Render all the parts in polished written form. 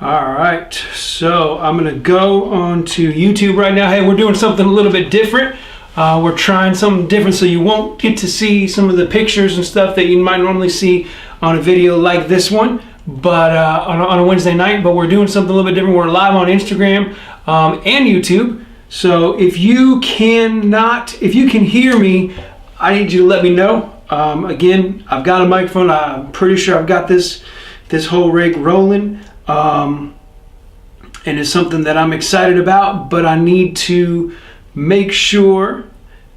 All right, so I'm gonna go on to YouTube right now. Hey, we're doing something a little bit different. We're trying something different, so you won't get to see some of the pictures and stuff that you might normally see on a video like this one, but on a Wednesday night. But we're doing something a little bit different. We're live on Instagram and YouTube. So if you can hear me, I need you to let me know. Again, I've got a microphone. I'm pretty sure I've got this whole rig rolling. And it's something that I'm excited about, but I need to make sure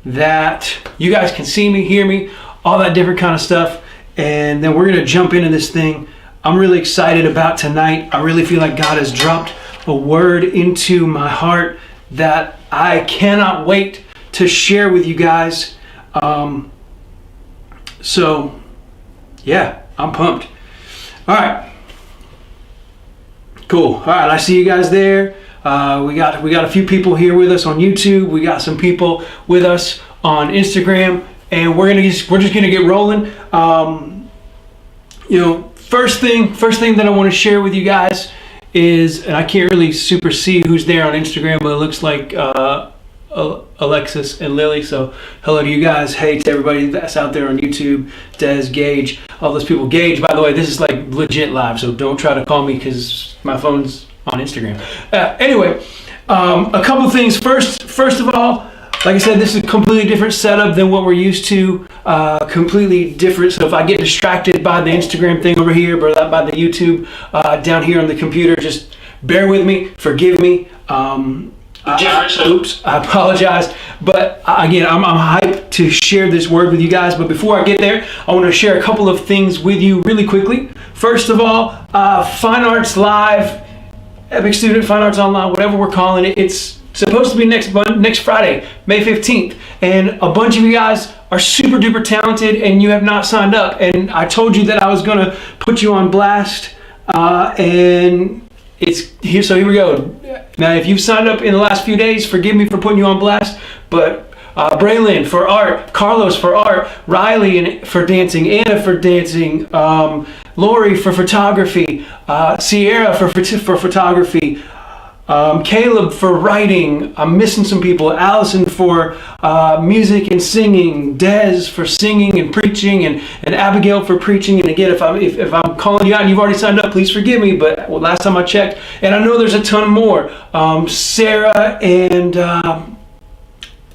that you guys can see me, hear me, all that different kind of stuff. And then we're gonna jump into this thing. I'm really excited about tonight. I really feel like God has dropped a word into my heart that I cannot wait to share with you guys. So yeah, I'm pumped. All right. Cool. All right, I see you guys there. We got a few people here with us on YouTube. We got some people with us on Instagram, and we're just gonna get rolling. First thing that I want to share with you guys is, and I can't really super see who's there on Instagram, but it looks like Alexis and Lily. So hello to you guys. Hey to everybody that's out there on YouTube, Des, Gage, all those people. Gage, by the way, this is like legit live, so don't try to call me because my phone's on Instagram. Anyway, a couple things. First of all, like I said, this is a completely different setup than what we're used to. Completely different. So if I get distracted by the Instagram thing over here, or by the YouTube down here on the computer, just bear with me, forgive me. Oops, I apologize. But again, I'm hyped to share this word with you guys. But before I get there, I want to share a couple of things with you really quickly. First of all, Fine Arts Live, Epic Student Fine Arts Online, whatever we're calling it. It's supposed to be next Friday, May 15th. And a bunch of you guys are super duper talented and you have not signed up. And I told you that I was going to put you on blast. And it's here, so here we go. Now, if you've signed up in the last few days, forgive me for putting you on blast, but Braylon for art, Carlos for art, Riley for dancing, Anna for dancing, Lori for photography, Sierra for photography, Caleb for writing. I'm missing some people. Allison for music and singing. Des for singing and preaching, and Abigail for preaching. And again, if I'm calling you out and you've already signed up, please forgive me. But last time I checked, and I know there's a ton more. Sarah and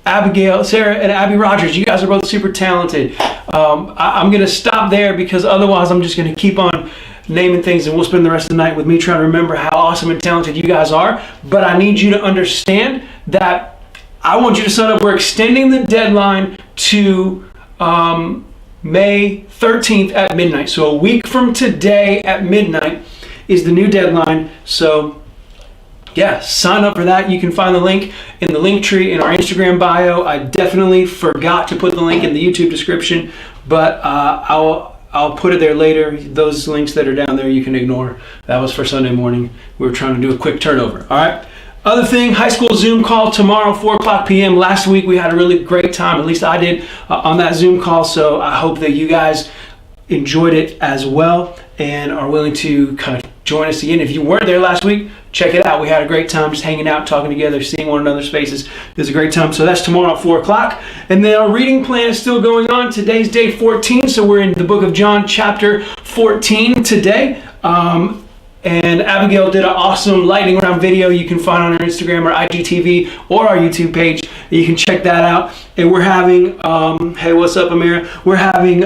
Abby Rogers. You guys are both super talented. I'm gonna stop there because otherwise I'm just gonna keep on naming things, and we'll spend the rest of the night with me trying to remember how awesome and talented you guys are. But I need you to understand that I want you to sign up. We're extending the deadline to May 13th at midnight. So a week from today at midnight is the new deadline. So yeah, sign up for that. You can find the link in the link tree in our Instagram bio. I definitely forgot to put the link in the YouTube description, but I'll put it there later. Those links that are down there you can ignore. That was for Sunday morning. We were trying to do a quick turnover. All right. Other thing, high school Zoom call tomorrow, 4:00 p.m. Last week we had a really great time. At least I did on that Zoom call. So I hope that you guys enjoyed it as well and are willing to kind of join us again. If you weren't there last week, check it out. We had a great time just hanging out, talking together, seeing one another's faces. It was a great time. So that's tomorrow at 4:00. And then our reading plan is still going on. Today's day 14, so we're in the book of John, chapter 14 today. And Abigail did an awesome lightning round video you can find on our Instagram or IGTV or our YouTube page. You can check that out. And we're having, hey, what's up, Amira? We're having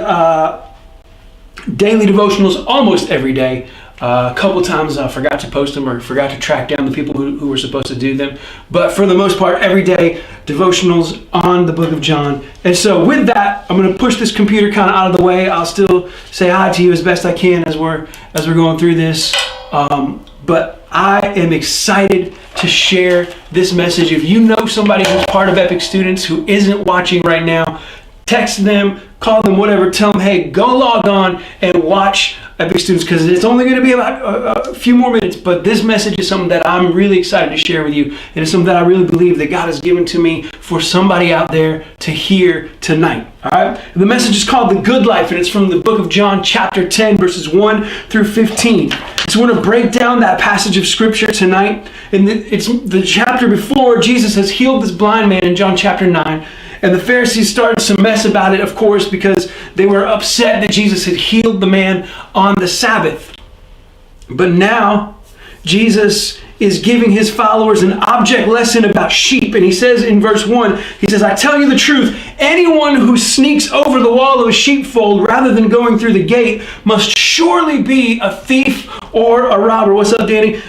daily devotionals almost every day. A couple times I forgot to post them or forgot to track down the people who were supposed to do them. But for the most part, every day, devotionals on the book of John. And so with that, I'm going to push this computer kind of out of the way. I'll still say hi to you as best I can as we're going through this. But I am excited to share this message. If you know somebody who's part of Epic Students who isn't watching right now, text them, call them, whatever. Tell them, hey, go log on and watch Epic students, because it's only going to be about a few more minutes, but this message is something that I'm really excited to share with you. It is something that I really believe that God has given to me for somebody out there to hear tonight. All right? The message is called The Good Life, and it's from the book of John, chapter 10, verses 1 through 15. So we're going to break down that passage of scripture tonight. And it's the chapter before Jesus has healed this blind man in John chapter 9. And the Pharisees started some mess about it, of course, because they were upset that Jesus had healed the man on the Sabbath. But now, Jesus is giving his followers an object lesson about sheep. And he says in verse 1, he says, "I tell you the truth, anyone who sneaks over the wall of a sheepfold rather than going through the gate must surely be a thief or a robber." What's up, Danny?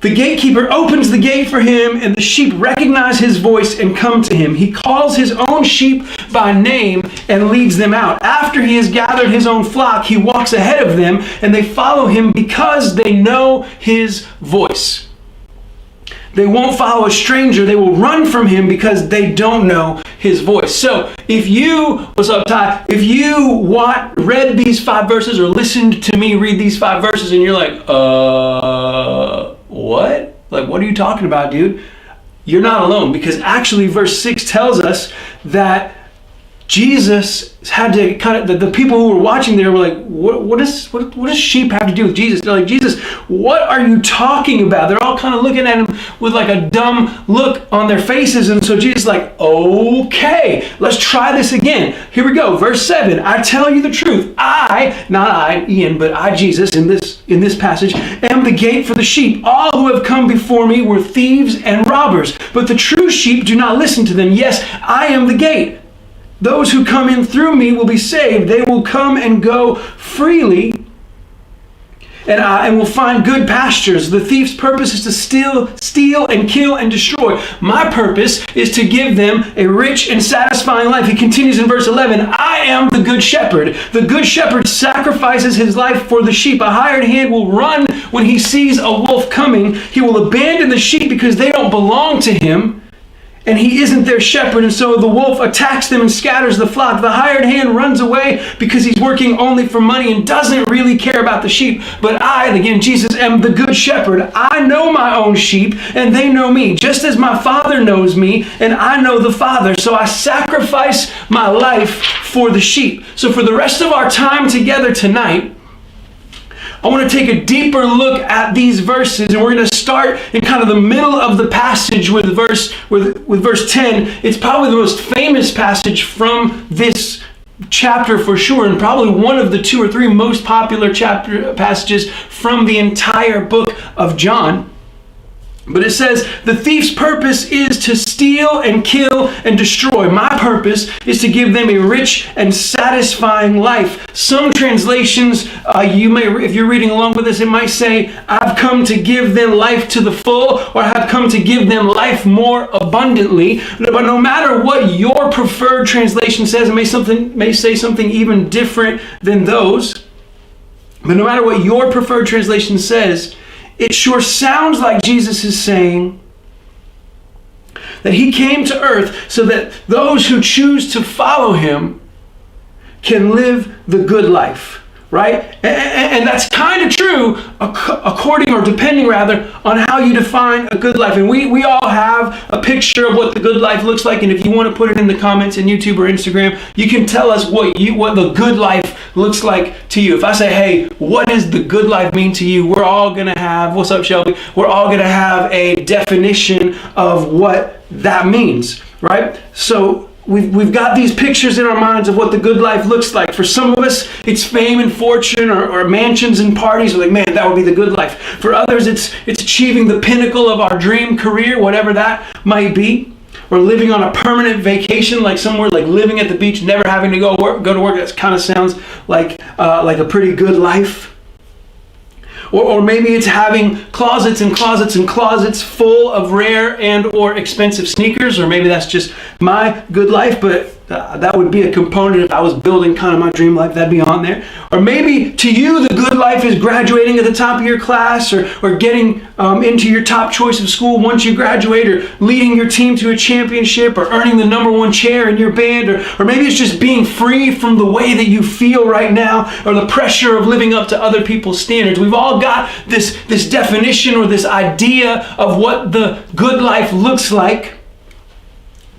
"The gatekeeper opens the gate for him, and the sheep recognize his voice and come to him. He calls his own sheep by name and leads them out. After he has gathered his own flock, he walks ahead of them, and they follow him because they know his voice. They won't follow a stranger. They will run from him because they don't know his voice." So if you, what's up, Ty? If you read these 5 verses or listened to me read these 5 verses and you're like, what? Like, what are you talking about, dude? You're not alone, because actually verse 6 tells us that Jesus had to kind of, the people who were watching there were like, what does sheep have to do with Jesus? They're like, "Jesus, what are you talking about?" They're all kind of looking at him with like a dumb look on their faces. And so Jesus is like, "Okay, let's try this again. Here we go. Verse 7, "I tell you the truth. Not I, Ian, but I, Jesus, in this passage, am the gate for the sheep. All who have come before me were thieves and robbers, but the true sheep do not listen to them. Yes, I am the gate. Those who come in through me will be saved. They will come and go freely and will find good pastures. The thief's purpose is to steal, and kill, and destroy. My purpose is to give them a rich and satisfying life." He continues in verse 11, "I am the good shepherd. The good shepherd sacrifices his life for the sheep. A hired hand will run when he sees a wolf coming. He will abandon the sheep because they don't belong to him, and he isn't their shepherd, and so the wolf attacks them and scatters the flock. The hired hand runs away because he's working only for money and doesn't really care about the sheep. But I," again, Jesus, "am the good shepherd. I know my own sheep, and they know me, just as my Father knows me, and I know the Father. So I sacrifice my life for the sheep." So for the rest of our time together tonight, I want to take a deeper look at these verses, and we're going to start in kind of the middle of the passage with verse 10. It's probably the most famous passage from this chapter for sure, and probably one of the 2 or 3 most popular passages from the entire book of John. But it says, "The thief's purpose is to steal and kill and destroy. My purpose is to give them a rich and satisfying life." Some translations, you may, if you're reading along with us, it might say, "I've come to give them life to the full," or "I've come to give them life more abundantly." But no matter what your preferred translation says, it may say something even different than those. But no matter what your preferred translation says, it sure sounds like Jesus is saying that he came to earth so that those who choose to follow him can live the good life, right? And that's kind of true according, or depending rather, on how you define a good life. And we all have a picture of what the good life looks like. And if you want to put it in the comments in YouTube or Instagram, you can tell us what the good life looks like to you. If I say, "Hey, what does the good life mean to you?" We're all going to have, what's up, Shelby? We're all going to have a definition of what that means, right? So we've got these pictures in our minds of what the good life looks like. For some of us, it's fame and fortune, or mansions and parties. We're like, "Man, that would be the good life." For others, it's achieving the pinnacle of our dream career, whatever that might be. Or living on a permanent vacation, like somewhere, like living at the beach, never having to go to work. That kind of sounds like a pretty good life. Or maybe it's having closets and closets and closets full of rare and or expensive sneakers. Or maybe that's just my good life, but that would be a component if I was building kind of my dream life, that'd be on there. Or maybe to you, the good life is to graduating at the top of your class, or getting into your top choice of school once you graduate, or leading your team to a championship, or earning the #1 chair in your band, or maybe it's just being free from the way that you feel right now, or the pressure of living up to other people's standards. We've all got this definition or this idea of what the good life looks like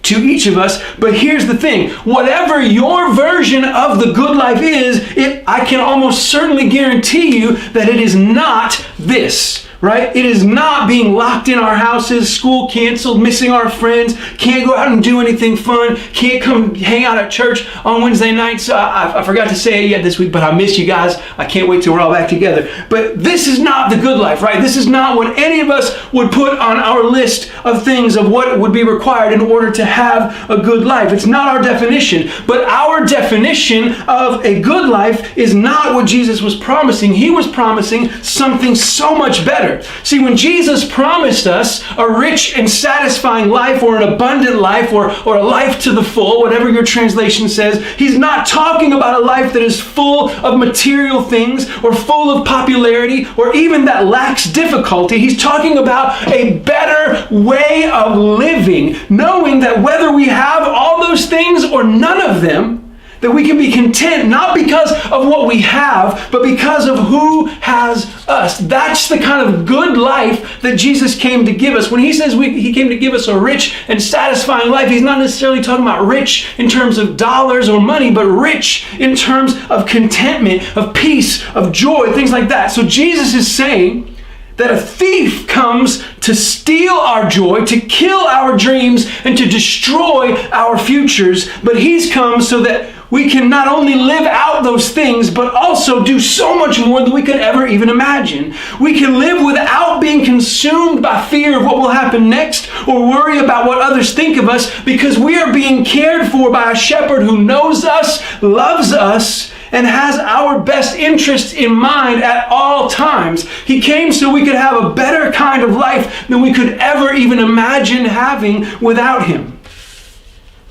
to each of us. But here's the thing: whatever your version of the good life is, I can almost certainly guarantee you that it is not this. Right? It is not being locked in our houses, school canceled, missing our friends, can't go out and do anything fun, can't come hang out at church on Wednesday nights. I forgot to say it yet this week, but I miss you guys. I can't wait till we're all back together. But this is not the good life, right? This is not what any of us would put on our list of things of what would be required in order to have a good life. It's not our definition. But our definition of a good life is not what Jesus was promising. He was promising something so much better. See, when Jesus promised us a rich and satisfying life, or an abundant life, or a life to the full, whatever your translation says, he's not talking about a life that is full of material things, or full of popularity, or even that lacks difficulty. He's talking about a better way of living, knowing that whether we have all those things or none of them, that we can be content, not because of what we have, but because of who has us. That's the kind of good life that Jesus came to give us. When he says he came to give us a rich and satisfying life, he's not necessarily talking about rich in terms of dollars or money, but rich in terms of contentment, of peace, of joy, things like that. So Jesus is saying that a thief comes to steal our joy, to kill our dreams, and to destroy our futures. But he's come so that we can not only live out those things, but also do so much more than we could ever even imagine. We can live without being consumed by fear of what will happen next, or worry about what others think of us, because we are being cared for by a shepherd who knows us, loves us, and has our best interests in mind at all times. He came so we could have a better kind of life than we could ever even imagine having without him.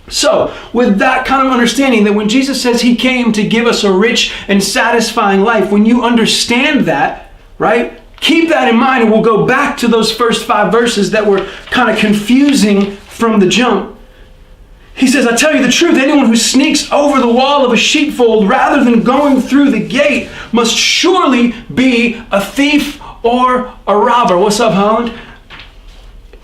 So, with that kind of understanding, that when Jesus says he came to give us a rich and satisfying life, when you understand that, right, keep that in mind, and we'll go back to those first 5 verses that were kind of confusing from the jump. He says, I tell you the truth, anyone who sneaks over the wall of a sheepfold rather than going through the gate must surely be a thief or a robber. What's up, Holland?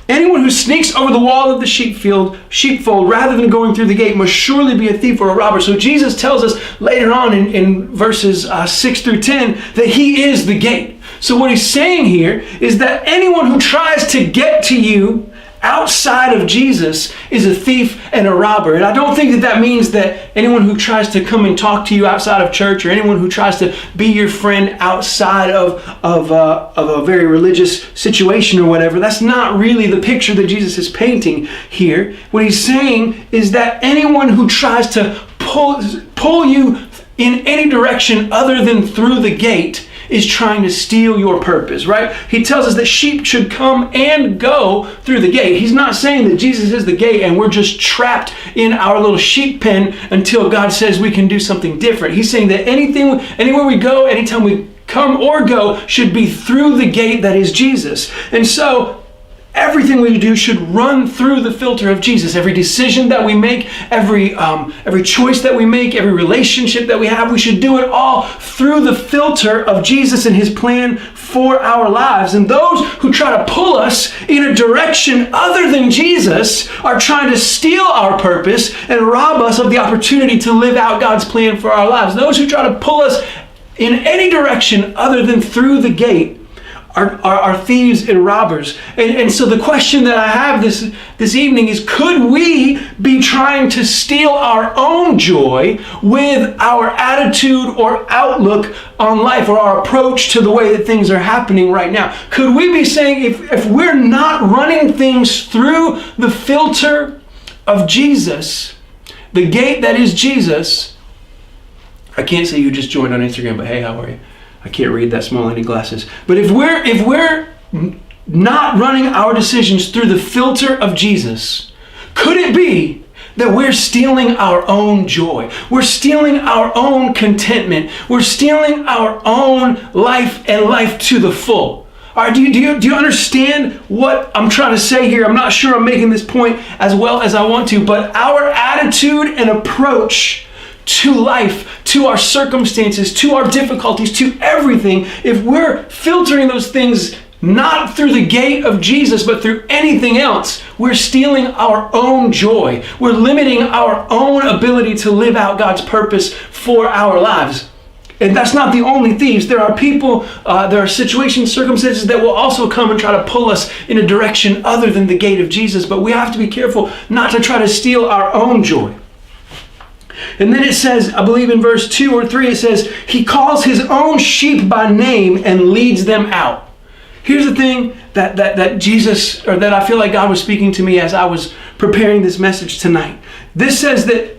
Anyone who sneaks over the wall of the sheepfold rather than going through the gate must surely be a thief or a robber. So Jesus tells us later on in verses 6 through 10 that he is the gate. So what he's saying here is that anyone who tries to get to you outside of Jesus is a thief and a robber. And I don't think that means that anyone who tries to come and talk to you outside of church, or anyone who tries to be your friend outside of a very religious situation or whatever, that's not really the picture that Jesus is painting here. What he's saying is that anyone who tries to pull you in any direction other than through the gate is trying to steal your purpose, right? He tells us that sheep should come and go through the gate. He's not saying that Jesus is the gate and we're just trapped in our little sheep pen until God says we can do something different. He's saying that anywhere we go, anytime we come or go, should be through the gate that is Jesus. And so everything we do should run through the filter of Jesus. Every decision that we make, every choice that we make, every relationship that we have, we should do it all through the filter of Jesus and his plan for our lives. And those who try to pull us in a direction other than Jesus are trying to steal our purpose and rob us of the opportunity to live out God's plan for our lives. Those who try to pull us in any direction other than through the gate are thieves and robbers. And so the question that I have this evening is, could we be trying to steal our own joy with our attitude or outlook on life, or our approach to the way that things are happening right now? Could we be saying, if we're not running things through the filter of Jesus, the gate that is Jesus? I can't say you just joined on Instagram, but hey, how are you? I can't read that small, I need glasses. But if we're not running our decisions through the filter of Jesus, could it be that we're stealing our own joy. We're stealing our own contentment. We're stealing our own life and life to the full. All right, do you understand what I'm trying to say here? I'm not sure I'm making this point as well as I want to, but our attitude and approach to life, to our circumstances, to our difficulties, to everything, if we're filtering those things not through the gate of Jesus, but through anything else, we're stealing our own joy. We're limiting our own ability to live out God's purpose for our lives. And that's not the only thieves. There are people, there are situations, circumstances that will also come and try to pull us in a direction other than the gate of Jesus. But we have to be careful not to try to steal our own joy. And then it says, I believe in verse 2 or 3, it says, he calls his own sheep by name and leads them out. Here's the thing that Jesus, or that I feel like God was speaking to me as I was preparing this message tonight. This says that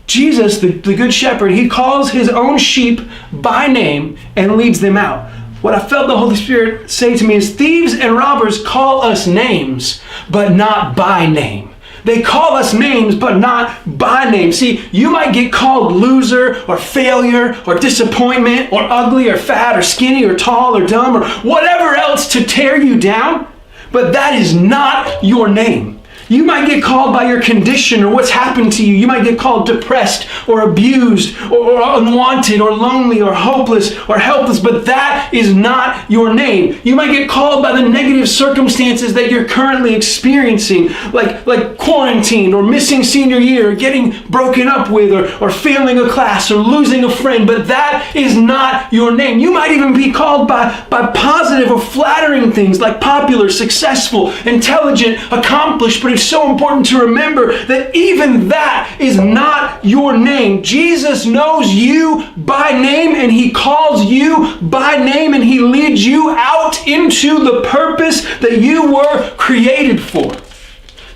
Jesus, the good shepherd, he calls his own sheep by name and leads them out. What I felt the Holy Spirit say to me is thieves and robbers call us names, but not by name. They call us names, but not by name. See, you might get called loser or failure or disappointment or ugly or fat or skinny or tall or dumb or whatever else to tear you down, but that is not your name. You might get called by your condition or what's happened to you. You might get called depressed or abused or unwanted or lonely or hopeless or helpless, but that is not your name. You might get called by the negative circumstances that you're currently experiencing, like quarantine or missing senior year or getting broken up with or failing a class or losing a friend, but that is not your name. You might even be called by positive or flattering things like popular, successful, intelligent, accomplished, but it's so important to remember that even that is not your name. Jesus knows you by name and he calls you by name and he leads you out into the purpose that you were created for.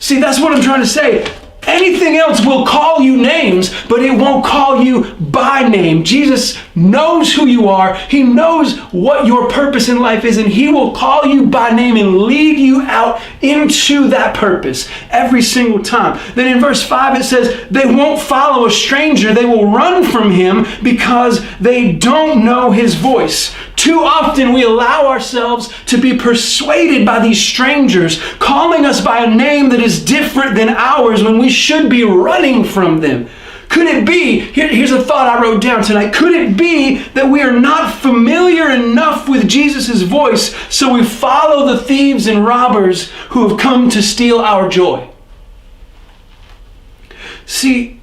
See, that's what I'm trying to say. Anything else will call you names, but it won't call you by name. Jesus knows who you are. He knows what your purpose in life is, and he will call you by name and lead you out into that purpose every single time. Then in verse 5 it says, they won't follow a stranger. They will run from him because they don't know his voice. Too often we allow ourselves to be persuaded by these strangers, calling us by a name that is different than ours when we should be running from them. Could it be, here's a thought I wrote down tonight, could it be that we are not familiar enough with Jesus' voice, so we follow the thieves and robbers who have come to steal our joy? See,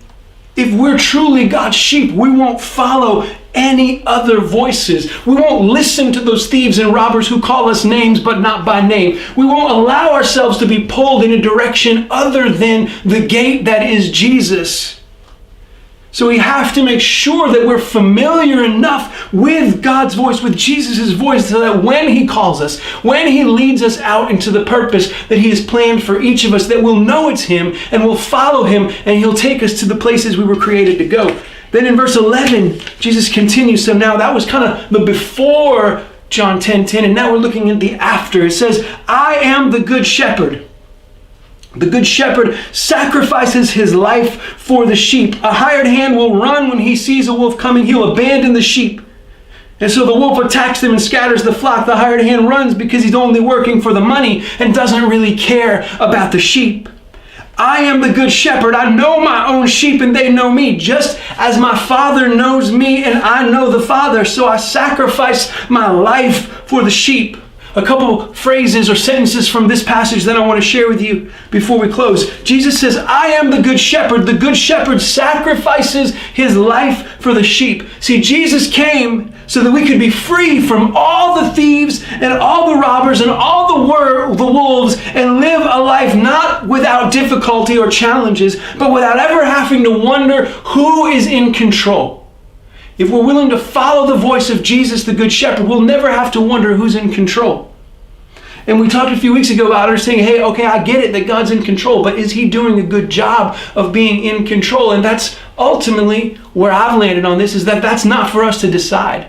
if we're truly God's sheep, we won't follow any other voices. We won't listen to those thieves and robbers who call us names but not by name. We won't allow ourselves to be pulled in a direction other than the gate that is Jesus. So we have to make sure that we're familiar enough with God's voice, with Jesus' voice, so that when he calls us, when he leads us out into the purpose that he has planned for each of us, that we'll know it's him and we'll follow him and he'll take us to the places we were created to go. Then in verse 11, Jesus continues. So now that was kind of the before John 10:10, and now we're looking at the after. It says, I am the good shepherd. The good shepherd sacrifices his life for the sheep. A hired hand will run when he sees a wolf coming. He'll abandon the sheep. And so the wolf attacks them and scatters the flock. The hired hand runs because he's only working for the money and doesn't really care about the sheep. I am the good shepherd. I know my own sheep and they know me, just as my Father knows me and I know the Father. So I sacrifice my life for the sheep. A couple phrases or sentences from this passage that I want to share with you before we close. Jesus says, I am the good shepherd. The good shepherd sacrifices his life for the sheep. See, Jesus came so that we could be free from all the thieves and all the robbers and all the wolves and live a life not without difficulty or challenges, but without ever having to wonder who is in control. If we're willing to follow the voice of Jesus, the Good Shepherd, we'll never have to wonder who's in control. And we talked a few weeks ago about understanding, hey, okay, I get it that God's in control, but is he doing a good job of being in control? And that's ultimately where I've landed on this, is that that's not for us to decide,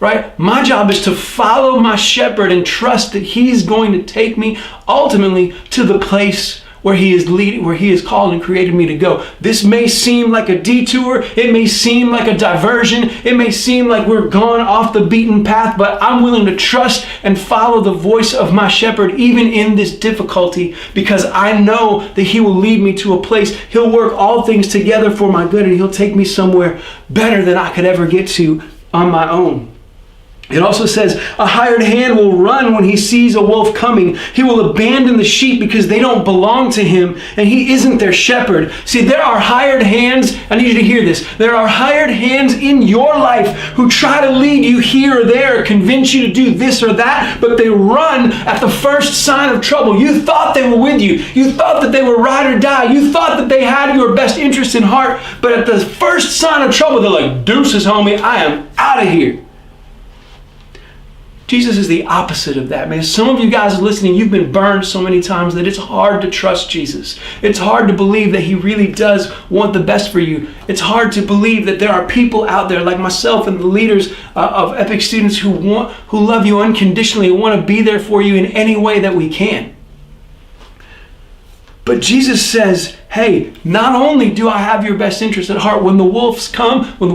right? My job is to follow my shepherd and trust that he's going to take me ultimately to the place where he is leading, where he has called and created me to go. This may seem like a detour. It may seem like a diversion. It may seem like we're gone off the beaten path, but I'm willing to trust and follow the voice of my shepherd even in this difficulty, because I know that he will lead me to a place. He'll work all things together for my good, and he'll take me somewhere better than I could ever get to on my own. It also says, a hired hand will run when he sees a wolf coming. He will abandon the sheep because they don't belong to him, and he isn't their shepherd. See, there are hired hands. I need you to hear this. There are hired hands in your life who try to lead you here or there, convince you to do this or that, but they run at the first sign of trouble. You thought they were with you. You thought that they were ride or die. You thought that they had your best interest in heart, but at the first sign of trouble, they're like, deuces, homie, I am out of here. Jesus is the opposite of that, man. Some of you guys listening, you've been burned so many times that it's hard to trust Jesus. It's hard to believe that he really does want the best for you. It's hard to believe that there are people out there like myself and the leaders of Epic Students who love you unconditionally and want to be there for you in any way that we can. But Jesus says, hey, not only do I have your best interest at heart, when the wolves come, when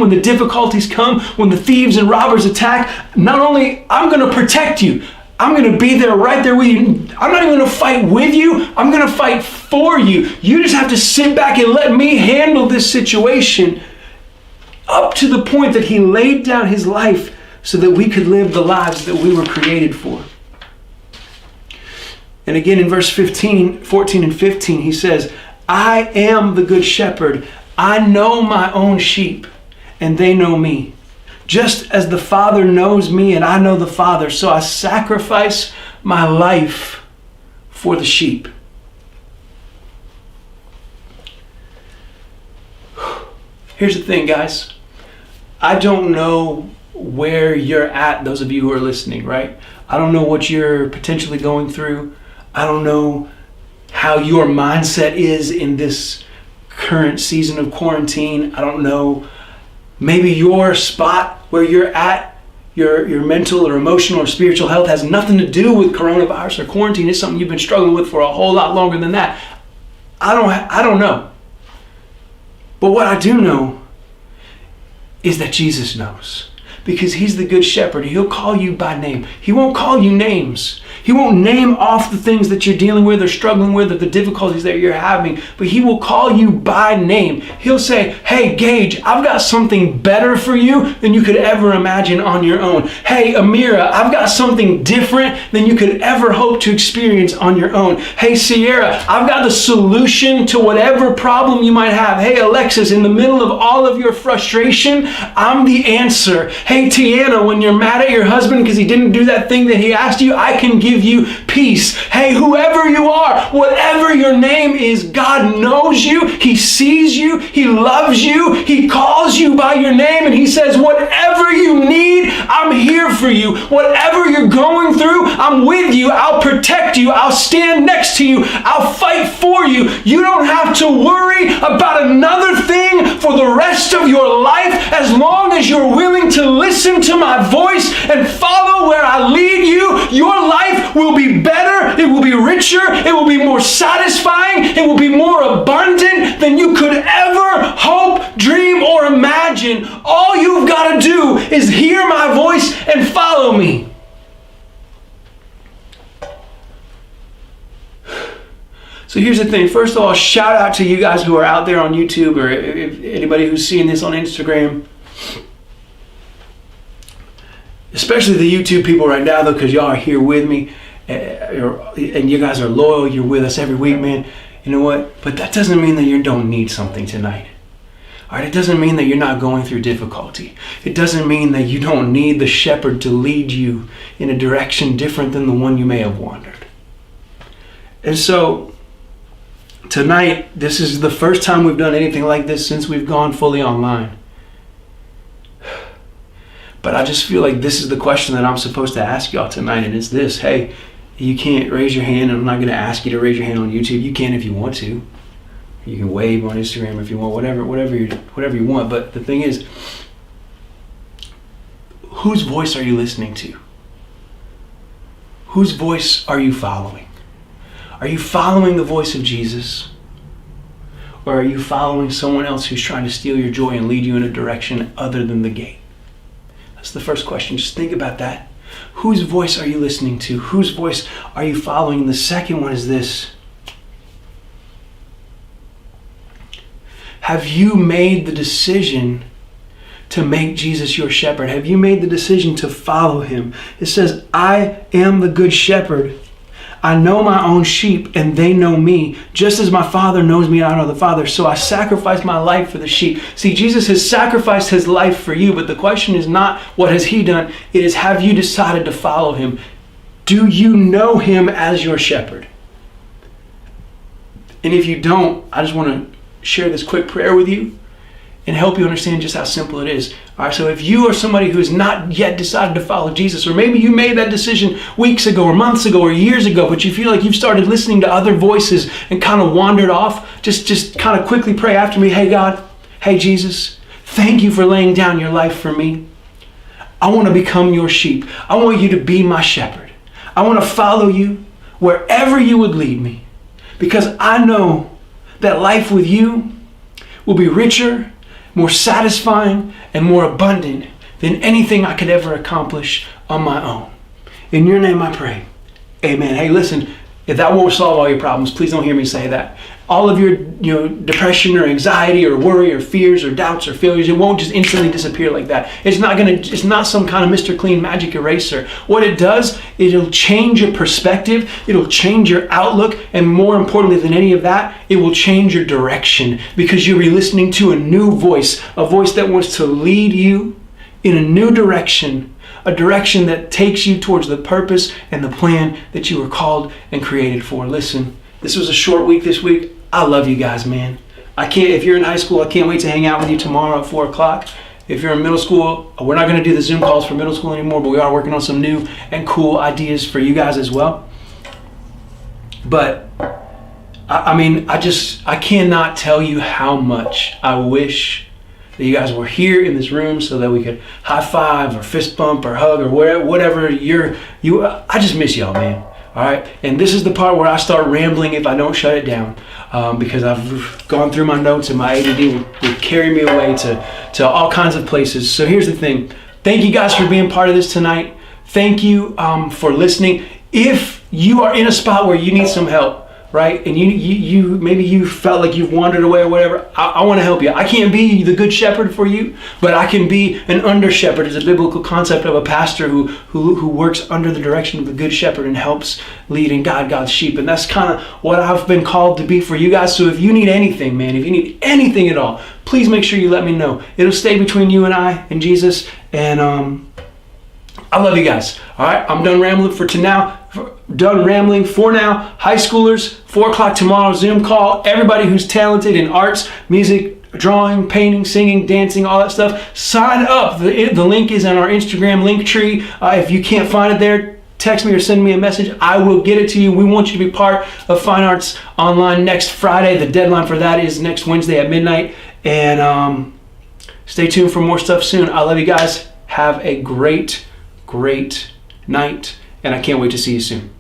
the difficulties come, when the thieves and robbers attack, not only I'm going to protect you, I'm going to be there right there with you. I'm not even going to fight with you. I'm going to fight for you. You just have to sit back and let me handle this situation, up to the point that he laid down his life so that we could live the lives that we were created for. And again in verse 14 and 15, he says, I am the good shepherd. I know my own sheep, and they know me. Just as the Father knows me, and I know the Father, so I sacrifice my life for the sheep. Here's the thing, guys. I don't know where you're at, those of you who are listening, right? I don't know what you're potentially going through. I don't know how your mindset is in this current season of quarantine. I don't know. Maybe your spot where you're at, your mental or emotional or spiritual health has nothing to do with coronavirus or quarantine. It's something you've been struggling with for a whole lot longer than that. I don't know. But what I do know is that Jesus knows. Because he's the good shepherd. He'll call you by name. He won't call you names. He won't name off the things that you're dealing with or struggling with or the difficulties that you're having, but he will call you by name. He'll say, hey, Gage, I've got something better for you than you could ever imagine on your own. Hey, Amira, I've got something different than you could ever hope to experience on your own. Hey, Sierra, I've got the solution to whatever problem you might have. Hey, Alexis, in the middle of all of your frustration, I'm the answer. Hey, Tiana, when you're mad at your husband because he didn't do that thing that he asked you, I can give you peace. Hey, whoever you are, whatever your name is, God knows you. He sees you. He loves you. He calls you by your name, and he says, whatever you need, I'm here for you. Whatever you're going through, I'm with you. I'll protect you. I'll stand next to you. I'll fight for you. You don't have to worry about another thing for the rest of your life, as long as you're willing to listen to my voice and follow where I lead you. Your life will be better, it will be richer, it will be more satisfying, it will be more abundant than you could ever hope, dream, or imagine. All you've got to do is hear my voice and follow me. So here's the thing. First of all, shout out to you guys who are out there on YouTube, or if anybody who's seeing this on Instagram. Especially the YouTube people right now, though, because y'all are here with me, and you guys are loyal. You're with us every week, man. You know what? But that doesn't mean that you don't need something tonight. All right? It doesn't mean that you're not going through difficulty. It doesn't mean that you don't need the shepherd to lead you in a direction different than the one you may have wandered. And so tonight, this is the first time we've done anything like this since we've gone fully online. But I just feel like this is the question that I'm supposed to ask y'all tonight, and it's this. Hey, you can't raise your hand, and I'm not going to ask you to raise your hand on YouTube. You can if you want to. You can wave on Instagram if you want, whatever you want. But the thing is, whose voice are you listening to? Whose voice are you following? Are you following the voice of Jesus? Or are you following someone else who's trying to steal your joy and lead you in a direction other than the gate? That's the first question. Just think about that. Whose voice are you listening to? Whose voice are you following? The second one is this. Have you made the decision to make Jesus your shepherd? Have you made the decision to follow him? It says, I am the good shepherd. I know my own sheep and they know me, just as my Father knows me and I know the Father. So I sacrifice my life for the sheep. See, Jesus has sacrificed his life for you, but the question is not what has he done? It is, have you decided to follow him? Do you know him as your shepherd? And if you don't, I just want to share this quick prayer with you and help you understand just how simple it is. All right, so if you are somebody who has not yet decided to follow Jesus, or maybe you made that decision weeks ago or months ago or years ago, but you feel like you've started listening to other voices and kind of wandered off, just kind of quickly pray after me. Hey God, hey Jesus, thank you for laying down your life for me. I want to become your sheep. I want you to be my shepherd. I want to follow you wherever you would lead me, because I know that life with you will be richer, more satisfying, and more abundant than anything I could ever accomplish on my own. In your name I pray. Amen. Hey, listen, if that won't solve all your problems, please don't hear me say that. All of your depression or anxiety or worry or fears or doubts or failures, it won't just instantly disappear like that. It's not some kind of Mr. Clean magic eraser. What it does, it'll change your perspective, it'll change your outlook, and more importantly than any of that, it will change your direction, because you'll be listening to a new voice, a voice that wants to lead you in a new direction, a direction that takes you towards the purpose and the plan that you were called and created for. Listen, this was a short week this week. I love you guys, man. If you're in high school, I can't wait to hang out with you tomorrow at 4 o'clock. If you're in middle school, we're not going to do the Zoom calls for middle school anymore, but we are working on some new and cool ideas for you guys as well. But I cannot tell you how much I wish that you guys were here in this room so that we could high five or fist bump or hug or whatever I just miss y'all, man. All right, and this is the part where I start rambling if I don't shut it down, because I've gone through my notes and my ADD will carry me away to all kinds of places. So here's the thing. Thank you guys for being part of this tonight. Thank you for listening. If you are in a spot where you need some help, right, and you maybe you felt like you've wandered away or whatever, I want to help you. I can't be the good shepherd for you, but I can be an under shepherd. It's a biblical concept of a pastor who works under the direction of the good shepherd and helps lead and guide God's sheep. And that's kind of what I've been called to be for you guys. So if you need anything, man, if you need anything at all, please make sure you let me know. It'll stay between you and I and Jesus. And I love you guys. All right, I'm done rambling for now. High schoolers, 4 o'clock tomorrow, Zoom call. Everybody who's talented in arts, music, drawing, painting, singing, dancing, all that stuff, sign up. The link is in our Instagram link tree. If you can't find it there, text me or send me a message. I will get it to you. We want you to be part of Fine Arts Online next Friday. The deadline for that is next Wednesday at midnight. And stay tuned for more stuff soon. I love you guys. Have a great night, and I can't wait to see you soon.